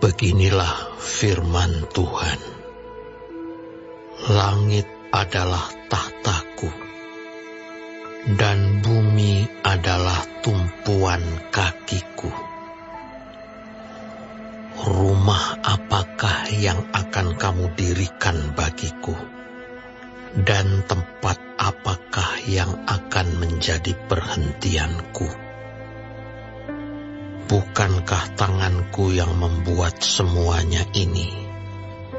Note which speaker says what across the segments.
Speaker 1: Beginilah firman Tuhan. Langit adalah tahtaku, dan bumi adalah tumpuan kakiku. Rumah apakah yang akan kamu dirikan bagiku? Dan tempat apakah yang akan menjadi perhentianku? Bukankah tanganku yang membuat semuanya ini,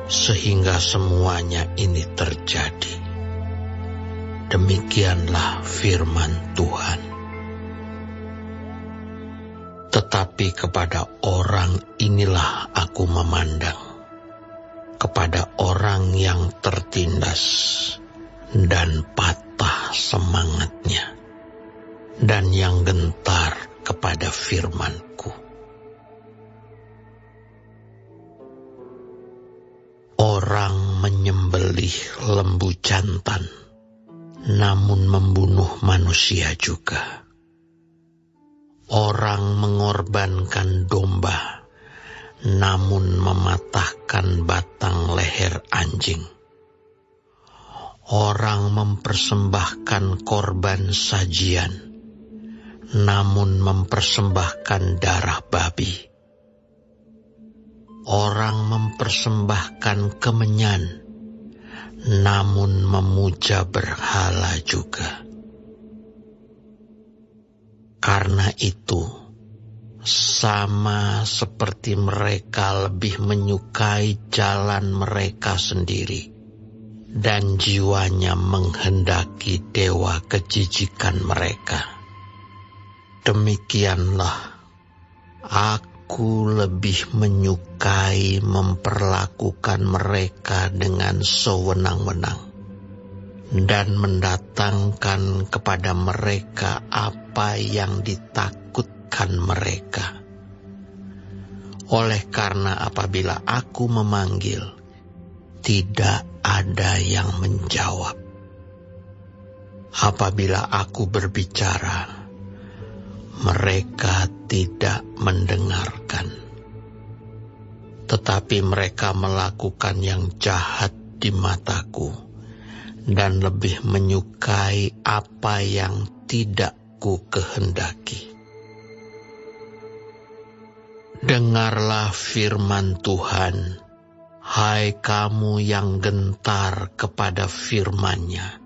Speaker 1: sehingga semuanya ini terjadi? Demikianlah firman Tuhan. Tetapi kepada orang inilah aku memandang, kepada orang yang tertindas dan patah semangatnya, dan yang gentar kepada firman-Ku. Orang menyembelih lembu jantan, namun membunuh manusia juga. Orang mengorbankan domba, namun mematahkan batang leher anjing. Orang mempersembahkan korban sajian, namun mempersembahkan darah babi. Orang mempersembahkan kemenyan, namun memuja berhala juga. Karena itu, sama seperti mereka lebih menyukai jalan mereka sendiri, dan jiwanya menghendaki dewa kejijikan mereka. Demikianlah, aku lebih menyukai memperlakukan mereka dengan sewenang-wenang, dan mendatangkan kepada mereka apa yang ditakutkan mereka. Oleh karena apabila aku memanggil, tidak ada yang menjawab. Apabila aku berbicara, mereka tidak mendengarkan. Tetapi mereka melakukan yang jahat di mataku, dan lebih menyukai apa yang tidak ku kehendaki. Dengarlah firman Tuhan, hai kamu yang gentar kepada firman-Nya.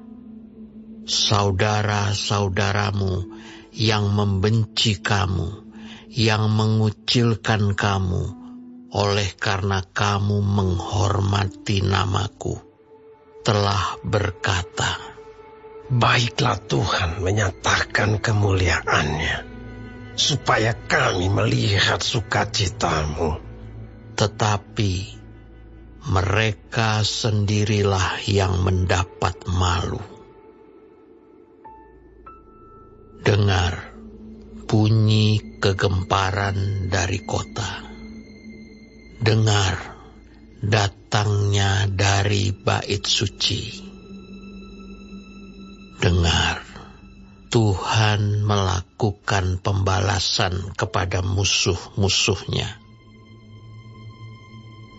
Speaker 1: Saudara-saudaramu yang membenci kamu, yang mengucilkan kamu, oleh karena kamu menghormati namaku, telah berkata,
Speaker 2: baiklah Tuhan menyatakan kemuliaan-Nya, supaya kami melihat sukacitamu.
Speaker 1: Tetapi mereka sendirilah yang mendapat malu. Dengar bunyi kegemparan dari kota. Dengar datangnya dari bait suci. Dengar, Tuhan melakukan pembalasan kepada musuh-musuhnya.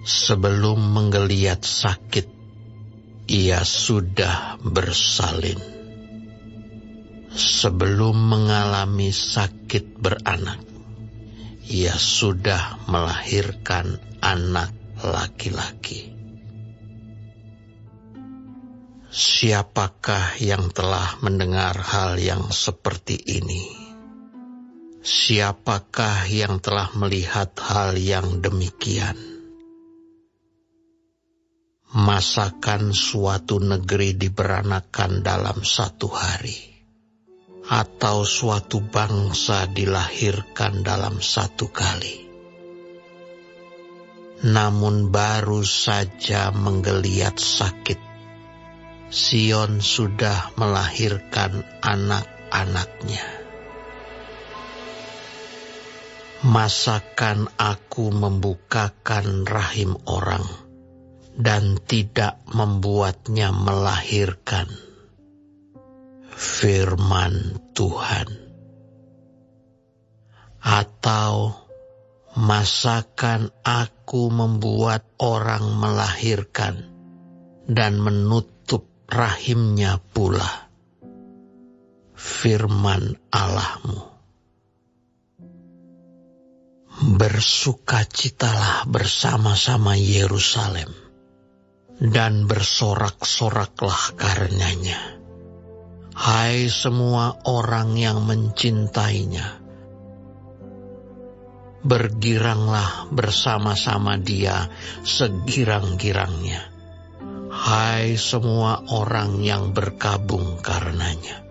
Speaker 1: Sebelum menggeliat sakit, ia sudah bersalin. Sebelum mengalami sakit beranak, ia sudah melahirkan anak laki-laki. Siapakah yang telah mendengar hal yang seperti ini? Siapakah yang telah melihat hal yang demikian? Masakan suatu negeri diberanakan dalam satu hari, atau suatu bangsa dilahirkan dalam satu kali? Namun baru saja menggeliat sakit, Sion sudah melahirkan anak-anaknya. Masakan aku membukakan rahim orang dan tidak membuatnya melahirkan? Firman Tuhan. Atau Masakan aku membuat orang melahirkan dan menutup rahimnya pula? Firman Allahmu. Bersukacitalah bersama-sama Yerusalem, dan bersorak-soraklah karenanya. Hai semua orang yang mencintainya, bergiranglah bersama-sama dia segirang-girangnya. Hai semua orang yang berkabung karenanya.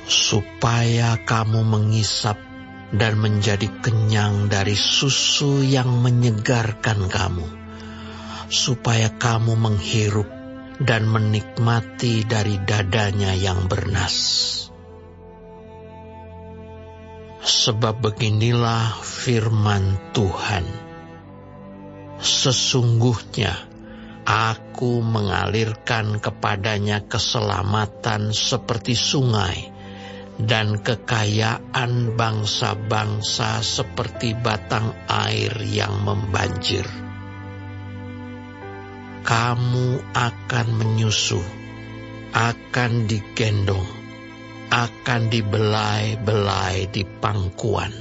Speaker 1: Supaya kamu mengisap dan menjadi kenyang dari susu yang menyegarkan kamu, supaya kamu menghirup dan menikmati dari dadanya yang bernas. Sebab beginilah firman Tuhan, sesungguhnya aku mengalirkan kepadanya keselamatan seperti sungai, dan kekayaan bangsa-bangsa seperti batang air yang membanjir. Kamu akan menyusuh, akan digendong, akan dibelai-belai di pangkuan.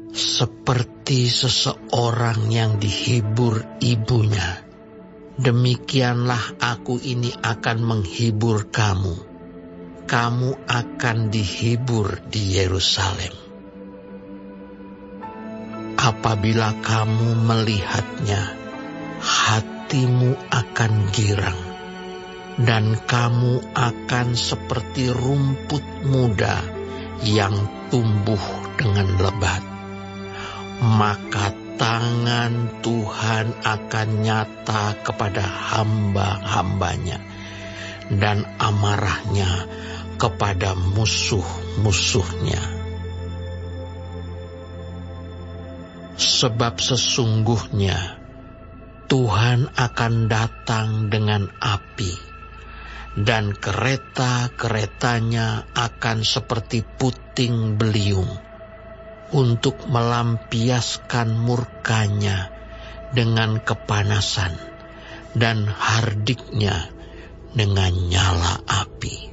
Speaker 1: Seperti seseorang yang dihibur ibunya, demikianlah aku ini akan menghibur kamu. Kamu akan dihibur di Yerusalem. Apabila kamu melihatnya, hatimu akan girang, dan kamu akan seperti rumput muda yang tumbuh dengan lebat. Maka tangan Tuhan akan nyata kepada hamba-hambanya, dan amarahnya kepada musuh-musuhnya. Sebab sesungguhnya Tuhan akan datang dengan api, dan kereta-keretanya akan seperti puting beliung, untuk melampiaskan murkanya dengan kepanasan, dan hardiknya dengan nyala api.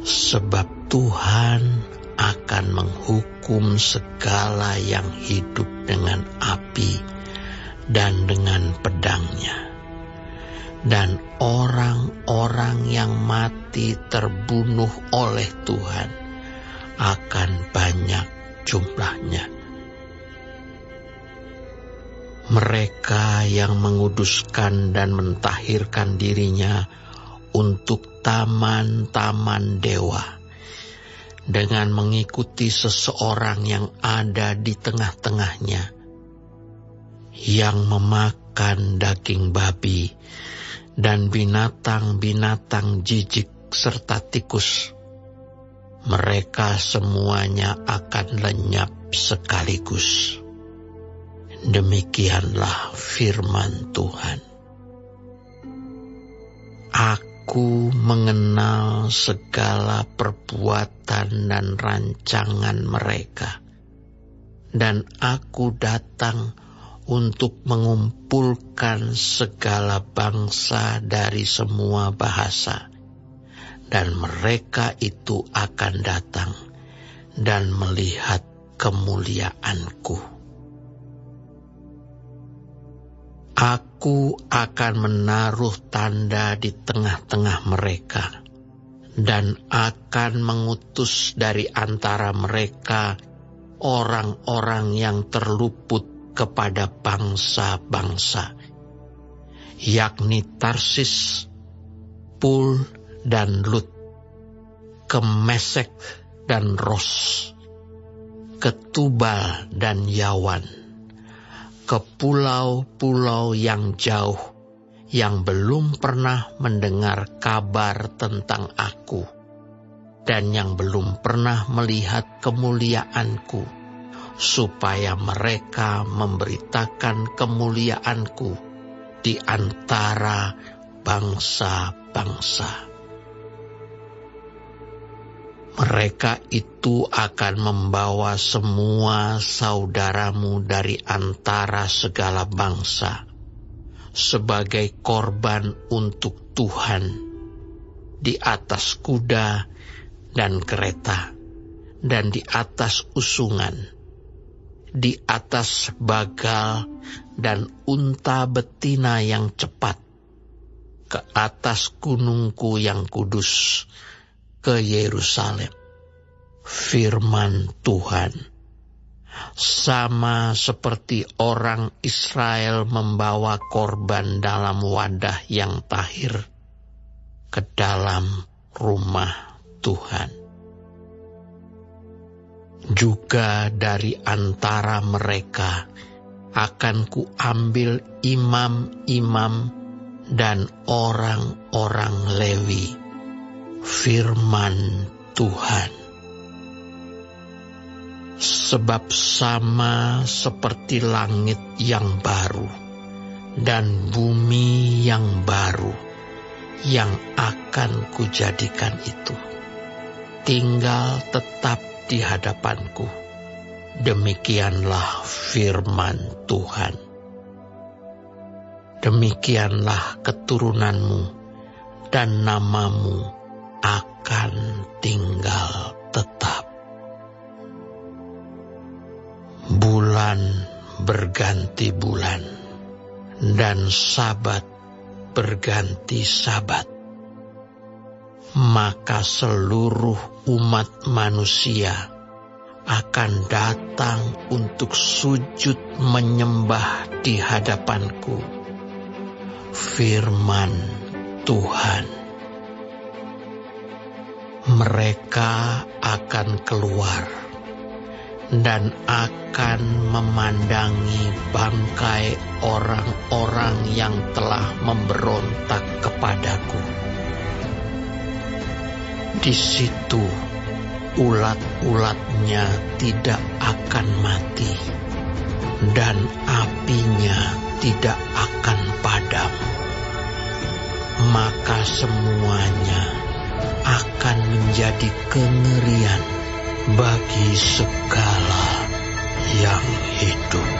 Speaker 1: Sebab Tuhan akan menghukum segala yang hidup dengan api dan dengan pedangnya. Dan orang-orang yang mati terbunuh oleh Tuhan akan banyak jumlahnya. Mereka yang menguduskan dan mentahirkan dirinya untuk taman-taman dewa, dengan mengikuti seseorang yang ada di tengah-tengahnya, yang memakan daging babi dan binatang-binatang jijik serta tikus. Mereka semuanya akan lenyap sekaligus. Demikianlah firman Tuhan. Aku mengenal segala perbuatan dan rancangan mereka, dan aku datang untuk mengumpulkan segala bangsa dari semua bahasa, dan mereka itu akan datang dan melihat kemuliaanku. Aku akan menaruh tanda di tengah-tengah mereka, dan akan mengutus dari antara mereka orang-orang yang terluput kepada bangsa-bangsa, yakni Tarsis, Pul dan Lut, ke Mesek dan Ros, ke Tubal dan Yawan, ke pulau-pulau yang jauh yang belum pernah mendengar kabar tentang aku, dan yang belum pernah melihat kemuliaanku, supaya mereka memberitakan kemuliaanku di antara bangsa-bangsa. Mereka itu akan membawa semua saudaramu dari antara segala bangsa sebagai korban untuk Tuhan di atas kuda dan kereta, dan di atas usungan, di atas bagal dan unta betina yang cepat, ke atas gunungku yang kudus, ke Yerusalem. Firman Tuhan, sama seperti orang Israel membawa korban dalam wadah yang tahir ke dalam rumah Tuhan. Juga dari antara mereka akan kuambil imam-imam dan orang-orang Lewi. Firman Tuhan. Sebab sama seperti langit yang baru dan bumi yang baru yang akan kujadikan itu, tinggal tetap di hadapanku. Demikianlah firman Tuhan. Demikianlah keturunanmu dan namamu akan tinggal tetap. Bulan berganti bulan, dan sabat berganti sabat. Maka seluruh umat manusia akan datang untuk sujud menyembah di hadapanku. Firman Tuhan. Mereka akan keluar dan akan memandangi bangkai orang-orang yang telah memberontak kepadaku. Di situ ulat-ulatnya tidak akan mati, dan apinya tidak akan padam. Maka semuanya akan menjadi kengerian bagi segala yang hidup.